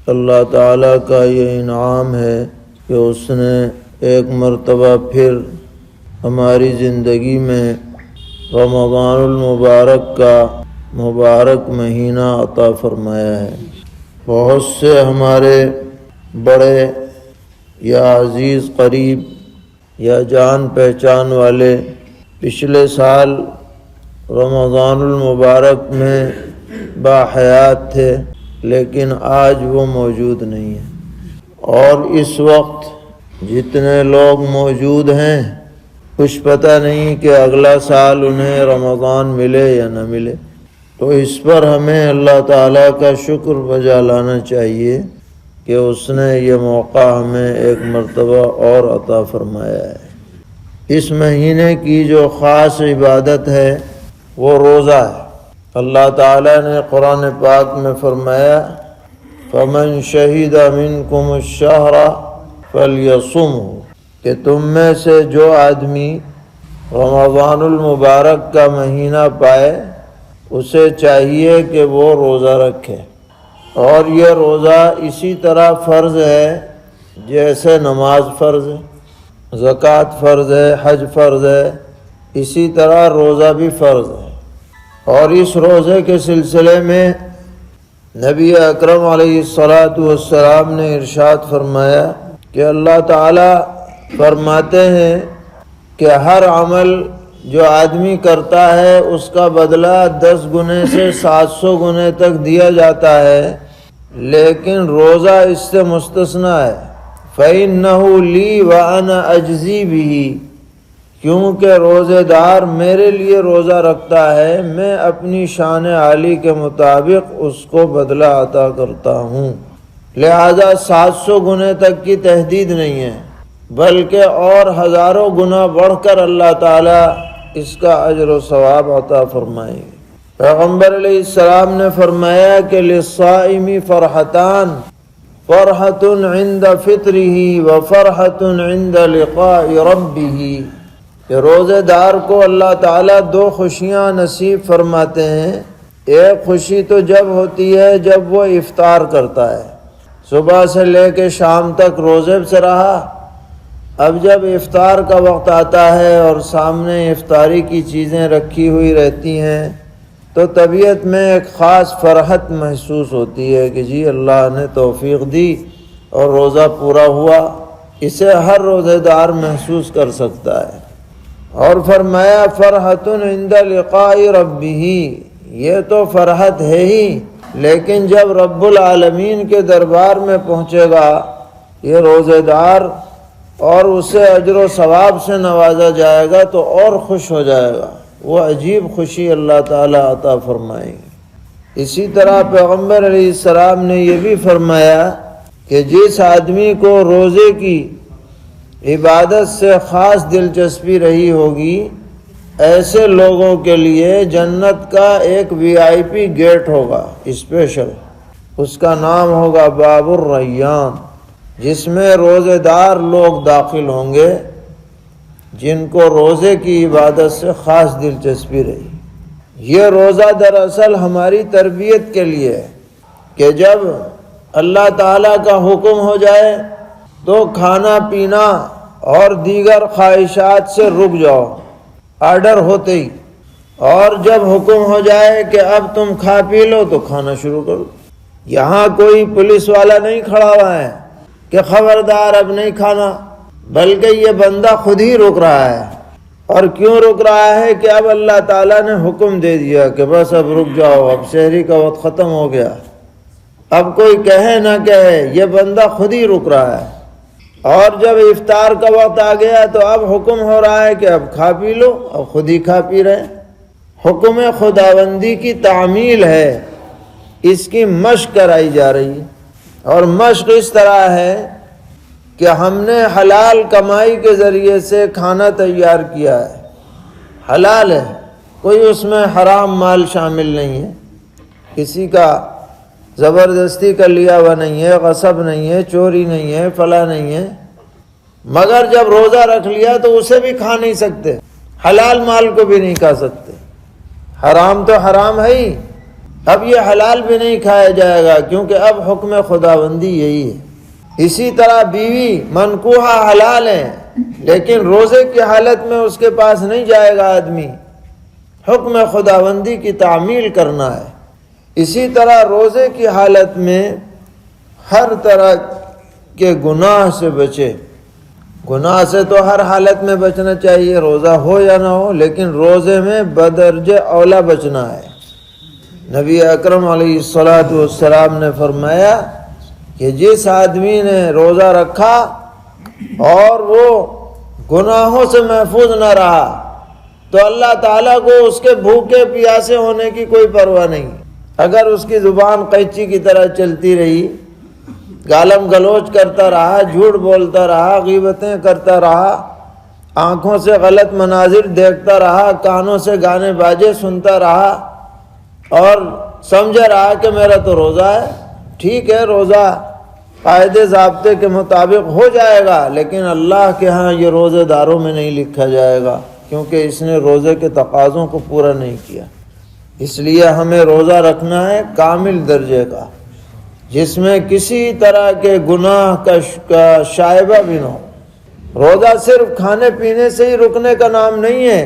اللہ تعالیٰ کا یہ انعام ہے کہ اس نے ایک مرتبہ پھر ہماری زندگی میں رمضان المبارک کا مبارک مہینہ عطا فرمایا ہے۔ بہت سے ہمارے بڑے یا عزیز قریب یا جان پہچان والے پچھلے سال رمضان المبارک میں باحیات تھے، لیکن آج وہ موجود نہیں ہیں، اور اس وقت جتنے لوگ موجود ہیں کچھ پتہ نہیں کہ اگلا سال انہیں رمضان ملے یا نہ ملے۔ تو اس پر ہمیں اللہ تعالیٰ کا شکر بجا لانا چاہیے کہ اس نے یہ موقع ہمیں ایک مرتبہ اور عطا فرمایا ہے۔ اس مہینے کی جو خاص عبادت ہے وہ روزہ ہے۔ اللہ تعالیٰ نے قرآن پاک میں فرمایا فَمَن شَهِدَ مِنْكُمُ الشَّهْرَ فَلْيَصُمْهُ، کہ تم میں سے جو آدمی رمضان المبارک کا مہینہ پائے اسے چاہیے کہ وہ روزہ رکھے، اور یہ روزہ اسی طرح فرض ہے جیسے نماز فرض ہے، زکوٰۃ فرض ہے، حج فرض ہے، اسی طرح روزہ بھی فرض ہے۔ اور اس روزے کے سلسلے میں نبی اکرم علیہ الصلاۃ نے ارشاد فرمایا کہ اللہ تعالیٰ فرماتے ہیں کہ ہر عمل جو آدمی کرتا ہے اس کا بدلہ 10 گنے سے 700 گنے تک دیا جاتا ہے، لیکن روزہ اس سے مستثنیٰ ہے۔ فَإِنَّهُ لِي وَأَنَا أَجْزِي بِهِ، کیونکہ روزے دار میرے لیے روزہ رکھتا ہے، میں اپنی شان عالی کے مطابق اس کو بدلہ عطا کرتا ہوں۔ لہذا 700 گنے تک کی تحدید نہیں ہے، بلکہ اور ہزاروں گنا بڑھ کر اللہ تعالیٰ اس کا اجر و ثواب عطا فرمائیں گے۔ پیغمبر علیہ السلام نے فرمایا کہ للصائم فرحتان، فرحۃ عند فطرہ وفرحۃ عند لقاء ربہ، کہ روزے دار کو اللہ تعالیٰ 2 خوشیاں نصیب فرماتے ہیں۔ ایک خوشی تو جب ہوتی ہے جب وہ افطار کرتا ہے، صبح سے لے کے شام تک روزے سے رہا، اب جب افطار کا وقت آتا ہے اور سامنے افطاری کی چیزیں رکھی ہوئی رہتی ہیں تو طبیعت میں ایک خاص فرحت محسوس ہوتی ہے کہ جی اللہ نے توفیق دی اور روزہ پورا ہوا۔ اسے ہر روزہ دار محسوس کر سکتا ہے۔ اور فرمایا فرحۃ عند لقاء ربہ، یہ تو فرحت ہے ہی، لیکن جب رب العالمین کے دربار میں پہنچے گا یہ روزہ دار اور اسے اجر و ثواب سے نوازا جائے گا تو اور خوش ہو جائے گا، وہ عجیب خوشی اللہ تعالیٰ عطا فرمائیں گے۔ اسی طرح پیغمبر علیہ السلام نے یہ بھی فرمایا کہ جس آدمی کو روزے کی عبادت سے خاص دلچسپی رہی ہوگی، ایسے لوگوں کے لیے جنت کا ایک VIP گیٹ ہوگا اسپیشل، اس کا نام ہوگا باب الریان، جس میں روزے دار لوگ داخل ہوں گے جن کو روزے کی عبادت سے خاص دلچسپی رہی۔ یہ روزہ دراصل ہماری تربیت کے لیے ہے کہ جب اللہ تعالیٰ کا حکم ہو جائے تو کھانا پینا اور دیگر خواہشات سے رک جاؤ آرڈر ہوتے ہی، اور جب حکم ہو جائے کہ اب تم کھا پی لو تو کھانا شروع کرو۔ یہاں کوئی پولیس والا نہیں کھڑا ہوا ہے کہ خبردار اب نہیں کھانا، بلکہ یہ بندہ خود ہی رک رہا ہے۔ اور کیوں رک رہا ہے کہ اب اللہ تعالیٰ نے حکم دے دیا کہ بس اب رک جاؤ، اب سحری کا وقت ختم ہو گیا، اب کوئی کہے نہ کہے یہ بندہ خود ہی رک رہا ہے۔ اور جب افطار کا وقت آ گیا تو اب حکم ہو رہا ہے کہ اب کھا پی لو، اب خود ہی کھا پی رہے ہیں۔ حکم خداوندی کی تعمیل ہے، اس کی مشق کرائی جا رہی ہے، اور مشق اس طرح ہے کہ ہم نے حلال کمائی کے ذریعے سے کھانا تیار کیا ہے، حلال ہے، کوئی اس میں حرام مال شامل نہیں ہے، کسی کا زبردستی کا لیا ہوا نہیں ہے، غصب نہیں ہے، چوری نہیں ہے، فلاں نہیں ہے۔ مگر جب روزہ رکھ لیا تو اسے بھی کھا نہیں سکتے، حلال مال کو بھی نہیں کھا سکتے، حرام تو حرام ہے ہی، اب یہ حلال بھی نہیں کھایا جائے گا، کیونکہ اب حکم خداوندی یہی ہے۔ اسی طرح بیوی منکوحہ حلال ہے، لیکن روزے کی حالت میں اس کے پاس نہیں جائے گا آدمی، حکم خداوندی کی تعمیل کرنا ہے۔ اسی طرح روزے کی حالت میں ہر طرح کے گناہ سے بچے۔ گناہ سے تو ہر حالت میں بچنا چاہیے، روزہ ہو یا نہ ہو، لیکن روزے میں بدرجہ اولا بچنا ہے۔ نبی اکرم علیہ السلام نے فرمایا کہ جس آدمی نے روزہ رکھا اور وہ گناہوں سے محفوظ نہ رہا تو اللہ تعالیٰ کو اس کے بھوکے پیاسے ہونے کی کوئی پرواہ نہیں۔ اگر اس کی زبان قینچی کی طرح چلتی رہی، گالم گلوچ کرتا رہا، جھوٹ بولتا رہا، غیبتیں کرتا رہا، آنکھوں سے غلط مناظر دیکھتا رہا، کانوں سے گانے باجے سنتا رہا اور سمجھ رہا کہ میرا تو روزہ ہے، ٹھیک ہے روزہ قاعدے ضابطے کے مطابق ہو جائے گا، لیکن اللہ کے ہاں یہ روزے داروں میں نہیں لکھا جائے گا، کیونکہ اس نے روزے کے تقاضوں کو پورا نہیں کیا۔ اس لیے ہمیں روزہ رکھنا ہے کامل درجے کا، جس میں کسی طرح کے گناہ کا شائبہ بھی نہ ہو۔ روزہ صرف کھانے پینے سے ہی رکنے کا نام نہیں ہے،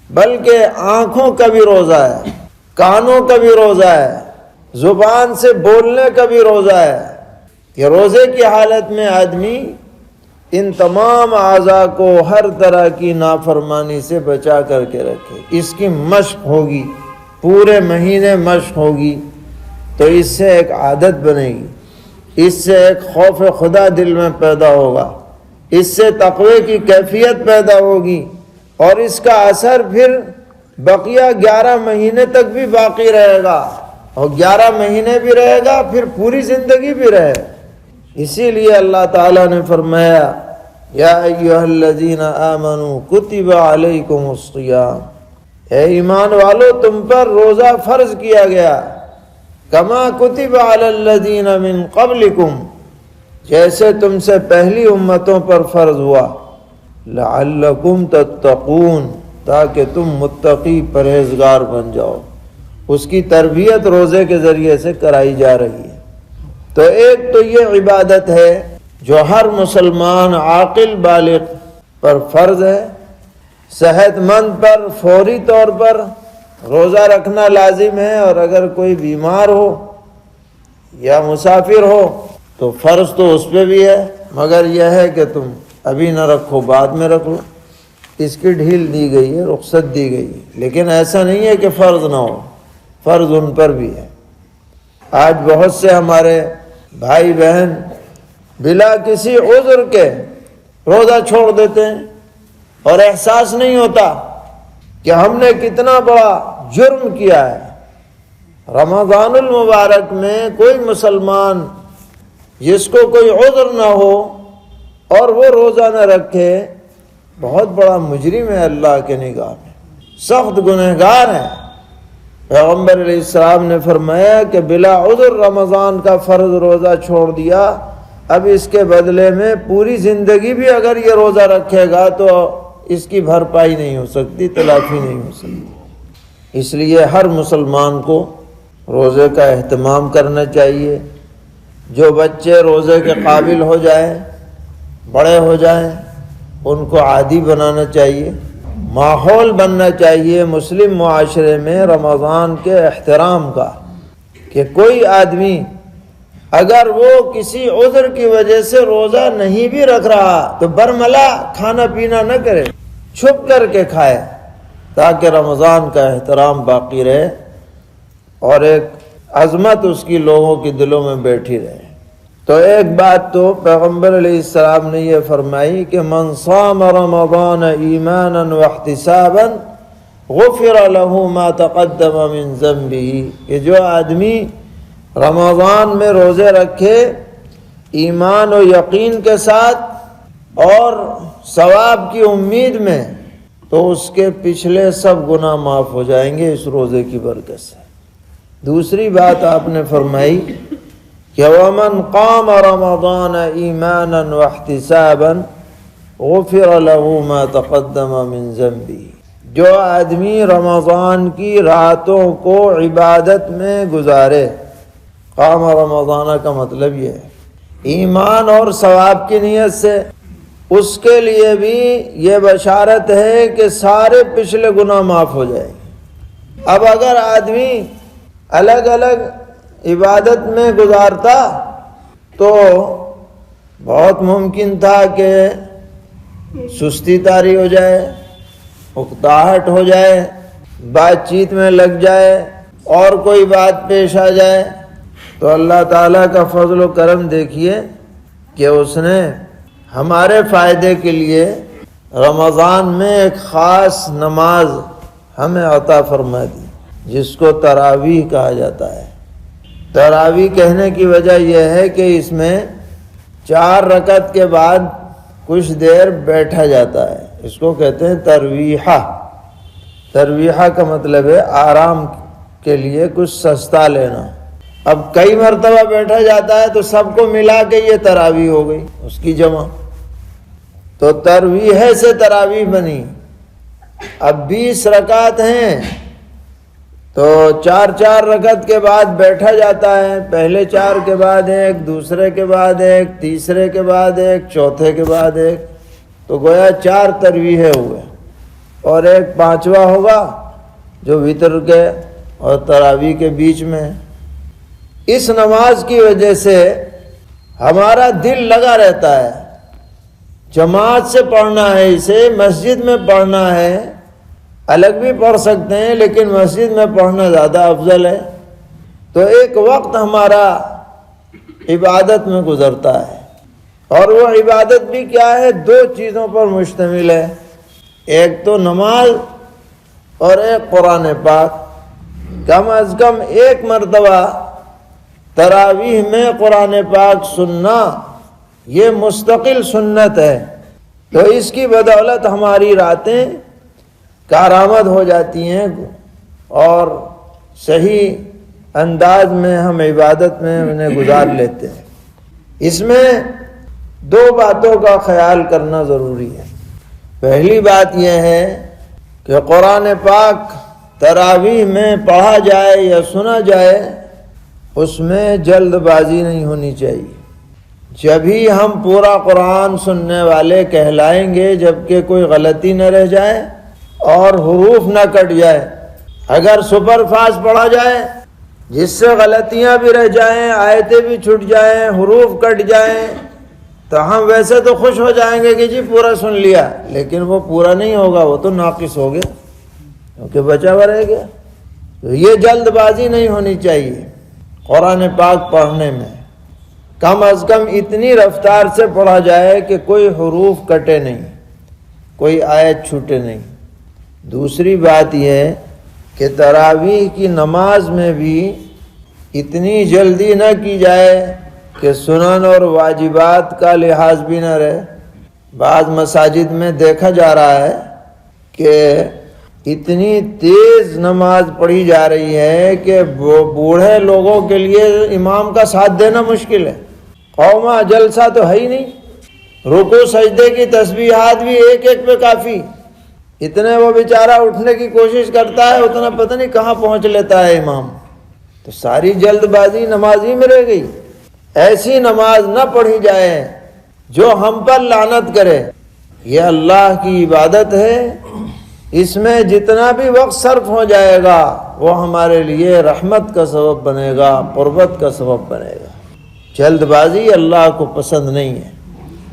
بلکہ آنکھوں کا بھی روزہ ہے، کانوں کا بھی روزہ ہے، زبان سے بولنے کا بھی روزہ ہے۔ کہ روزے کی حالت میں آدمی ان تمام اعضاء کو ہر طرح کی نافرمانی سے بچا کر کے رکھے۔ اس کی مشق ہوگی، پورے مہینے مشق ہوگی، تو اس سے ایک عادت بنے گی، اس سے ایک خوف خدا دل میں پیدا ہوگا، اس سے تقوی کی کیفیت پیدا ہوگی، اور اس کا اثر پھر بقیہ 11 مہینے تک بھی باقی رہے گا، اور 11 مہینے بھی رہے گا، پھر پوری زندگی بھی رہے گا۔ اسی لیے اللہ تعالیٰ نے فرمایا یا ایھا الذین آمنوا کتب علیکم الصیام، اے ایمان والو تم پر روزہ فرض کیا گیا، کما کتب علی الذین من قبلکم، جیسے تم سے پہلی امتوں پر فرض ہوا، لعلکم تتقون، تاکہ تم متقی پرہیزگار بن جاؤ۔ اس کی تربیت روزے کے ذریعے سے کرائی جا رہی ہے۔ تو ایک تو یہ عبادت ہے جو ہر مسلمان عاقل بالغ پر فرض ہے، صحت مند پر فوری طور پر روزہ رکھنا لازم ہے، اور اگر کوئی بیمار ہو یا مسافر ہو تو فرض تو اس پہ بھی ہے، مگر یہ ہے کہ تم ابھی نہ رکھو، بعد میں رکھ لو، اس کی ڈھیل دی گئی ہے، رخصت دی گئی ہے۔ لیکن ایسا نہیں ہے کہ فرض نہ ہو، فرض ان پر بھی ہے۔ آج بہت سے ہمارے بھائی بہن بلا کسی عذر کے روزہ چھوڑ دیتے ہیں، اور احساس نہیں ہوتا کہ ہم نے کتنا بڑا جرم کیا ہے۔ رمضان المبارک میں کوئی مسلمان جس کو کوئی عذر نہ ہو اور وہ روزہ نہ رکھے، بہت بڑا مجرم ہے اللہ کے نگاہ میں، سخت گنہگار ہے۔ پیغمبر علیہ السلام نے فرمایا کہ بلا عذر رمضان کا فرض روزہ چھوڑ دیا، اب اس کے بدلے میں پوری زندگی بھی اگر یہ روزہ رکھے گا تو اس کی بھرپائی نہیں ہو سکتی، تلافی نہیں ہو سکتی۔ اس لیے ہر مسلمان کو روزے کا اہتمام کرنا چاہیے۔ جو بچے روزے کے قابل ہو جائیں، بڑے ہو جائیں، ان کو عادی بنانا چاہیے، ماحول بننا چاہیے مسلم معاشرے میں رمضان کے احترام کا، کہ کوئی آدمی اگر وہ کسی عذر کی وجہ سے روزہ نہیں بھی رکھ رہا تو برملا کھانا پینا نہ کرے، چھپ کر کے کھائے، تاکہ رمضان کا احترام باقی رہے اور ایک عظمت اس کی لوگوں کے دلوں میں بیٹھی رہے۔ تو ایک بات تو پیغمبر علیہ السلام نے یہ فرمائی کہ من صام رمضان ایمانا واحتسابا غفر له ما تقدم من ذنبه، کہ جو آدمی رمضان میں روزے رکھے ایمان و یقین کے ساتھ اور ثواب کی امید میں، تو اس کے پچھلے سب گناہ معاف ہو جائیں گے اس روزے کی برکت سے۔ دوسری بات آپ نے فرمائی کہ وَمَنْ قَامَ رَمَضَانَ إِيمَانًا وَاحْتِسَابًا غُفِرَ لَهُ مَا تَقَدَّمَ مِنْ ذَنْبِهِ، جو آدمی رمضان کی راتوں کو عبادت میں گزارے، قام رمضان کا مطلب یہ ہے ایمان اور ثواب کی نیت سے، اس کے لیے بھی یہ بشارت ہے کہ سارے پچھلے گناہ معاف ہو جائیں گے۔ اب اگر آدمی الگ الگ عبادت میں گزارتا تو بہت ممکن تھا کہ سستی طاری ہو جائے، اکتاہٹ ہو جائے، بات چیت میں لگ جائے اور کوئی بات پیش آ جائے۔ تو اللہ تعالیٰ کا فضل و کرم دیکھیے کہ اس نے ہمارے فائدے کے لیے رمضان میں ایک خاص نماز ہمیں عطا فرما دی، جس کو تراویح کہا جاتا ہے۔ تراویح کہنے کی وجہ یہ ہے کہ اس میں 4 رکعت کے بعد کچھ دیر بیٹھا جاتا ہے، اس کو کہتے ہیں ترویحہ۔ ترویحہ کا مطلب ہے آرام کے لیے کچھ سستا لینا۔ اب کئی مرتبہ بیٹھا جاتا ہے تو سب کو ملا کے یہ تراویح ہو گئی، اس کی جمع، تو ترویح سے تراویح بنی۔ اب 20 رکعت ہیں تو 4 رکعت کے بعد بیٹھا جاتا ہے، پہلے 4 کے بعد ایک، دوسرے کے بعد ایک، تیسرے کے بعد ایک، چوتھے کے بعد ایک، تو گویا 4 ترویحیں ہوئے، اور ایک 5واں ہوگا جو وتر کے اور تراویح کے بیچ میں۔ اس نماز کی وجہ سے ہمارا دل لگا رہتا ہے، جماعت سے پڑھنا ہے، اسے مسجد میں پڑھنا ہے، الگ بھی پڑھ سکتے ہیں لیکن مسجد میں پڑھنا زیادہ افضل ہے۔ تو ایک وقت ہمارا عبادت میں گزرتا ہے، اور وہ عبادت بھی کیا ہے؟ 2 چیزوں پر مشتمل ہے، ایک تو نماز اور ایک قرآن پاک۔ کم از کم 1 مرتبہ تراویح میں قرآن پاک سننا یہ مستقل سنت ہے، تو اس کی بدولت ہماری راتیں کارآمد ہو جاتی ہیں اور صحیح انداز میں ہم عبادت میں انہیں گزار لیتے ہیں۔ اس میں 2 باتوں کا خیال کرنا ضروری ہے۔ پہلی بات یہ ہے کہ قرآن پاک تراویح میں پڑھا جائے یا سنا جائے، اس میں جلد بازی نہیں ہونی چاہیے۔ جب ہی ہم پورا قرآن سننے والے کہلائیں گے جبکہ کوئی غلطی نہ رہ جائے اور حروف نہ کٹ جائے۔ اگر سپر فاسٹ پڑھا جائے جس سے غلطیاں بھی رہ جائیں، آیتیں بھی چھٹ جائیں، حروف کٹ جائیں، تو ہم ویسے تو خوش ہو جائیں گے کہ جی پورا سن لیا، لیکن وہ پورا نہیں ہوگا، وہ تو ناقص ہو گیا کیونکہ بچا ہوا رہ گیا۔ تو یہ جلد بازی نہیں ہونی چاہیے قرآن پاک پڑھنے میں، کم از کم اتنی رفتار سے پڑھا جائے کہ کوئی حروف کٹے نہیں، کوئی آیت چھوٹے نہیں۔ دوسری بات یہ ہے کہ تراویح کی نماز میں بھی اتنی جلدی نہ کی جائے کہ سنن اور واجبات کا لحاظ بھی نہ رہے۔ بعض مساجد میں دیکھا جا رہا ہے کہ اتنی تیز نماز پڑھی جا رہی ہے کہ بوڑھے لوگوں کے لیے امام کا ساتھ دینا مشکل ہے۔ قوما جلسہ تو ہے ہی نہیں، رکوع سجدے کی تسبیحات بھی ایک ایک پہ کافی، اتنے وہ بیچارہ اٹھنے کی کوشش کرتا ہے اتنا پتہ نہیں کہاں پہنچ لیتا ہے امام۔ تو ساری جلد بازی نماز ہی میں رہ گئی۔ ایسی نماز نہ پڑھی جائے جو ہم پر لعنت کرے۔ یہ اللہ کی عبادت ہے، اس میں جتنا بھی وقت صرف ہو جائے گا وہ ہمارے لیے رحمت کا سبب بنے گا، قربت کا سبب بنے گا۔ جلد بازی اللہ کو پسند نہیں ہے۔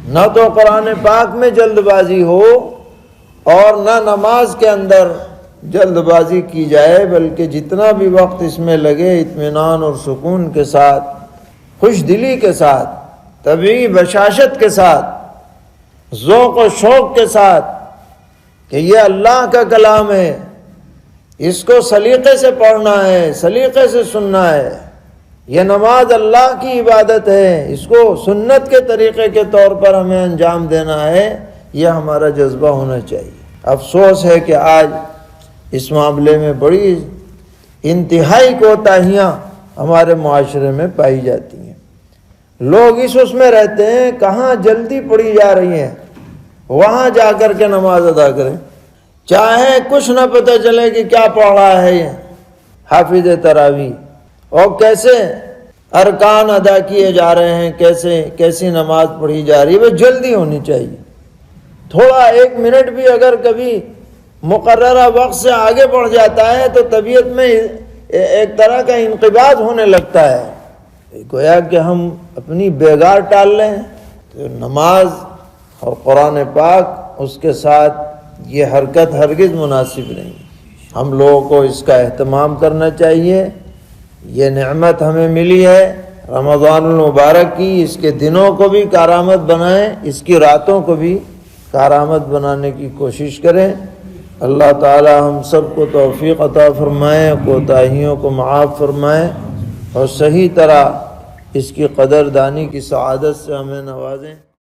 نہ تو قرآن پاک میں جلد بازی ہو اور نہ نماز کے اندر جلد بازی کی جائے، بلکہ جتنا بھی وقت اس میں لگے اطمینان اور سکون کے ساتھ، خوش دلی کے ساتھ، طبیعی بشاشت کے ساتھ، ذوق و شوق کے ساتھ کہ یہ اللہ کا کلام ہے، اس کو سلیقے سے پڑھنا ہے، سلیقے سے سننا ہے، یہ نماز اللہ کی عبادت ہے، اس کو سنت کے طریقے کے طور پر ہمیں انجام دینا ہے، یہ ہمارا جذبہ ہونا چاہیے۔ افسوس ہے کہ آج اس معاملے میں بڑی انتہائی کوتاہیاں ہمارے معاشرے میں پائی جاتی ہیں۔ لوگ اس میں رہتے ہیں کہاں جلدی پڑھی جا رہی ہیں، وہاں جا کر کے نماز ادا کریں۔ چاہے کچھ نہ پتہ چلے کہ کیا پڑھ رہا ہے یہ حافظ تراویح، اور کیسے ارکان ادا کیے جا رہے ہیں، کیسی نماز پڑھی جا رہی ہے، وہ جلدی ہونی چاہیے۔ تھوڑا 1 منٹ بھی اگر کبھی مقررہ وقت سے آگے بڑھ جاتا ہے تو طبیعت میں ایک طرح کا انقباض ہونے لگتا ہے، گویا کہ ہم اپنی بیگار ٹال لیں۔ تو نماز اور قرآن پاک اس کے ساتھ یہ حرکت ہرگز مناسب نہیں۔ ہم لوگوں کو اس کا اہتمام کرنا چاہیے۔ یہ نعمت ہمیں ملی ہے رمضان المبارک کی، اس کے دنوں کو بھی کارآمد بنائیں، اس کی راتوں کو بھی کارآمد بنانے کی کوشش کریں۔ اللہ تعالی ہم سب کو توفیق عطا فرمائیں، کوتاہیوں کو معاف فرمائیں، اور صحیح طرح اس کی قدردانی کی سعادت سے ہمیں نوازیں۔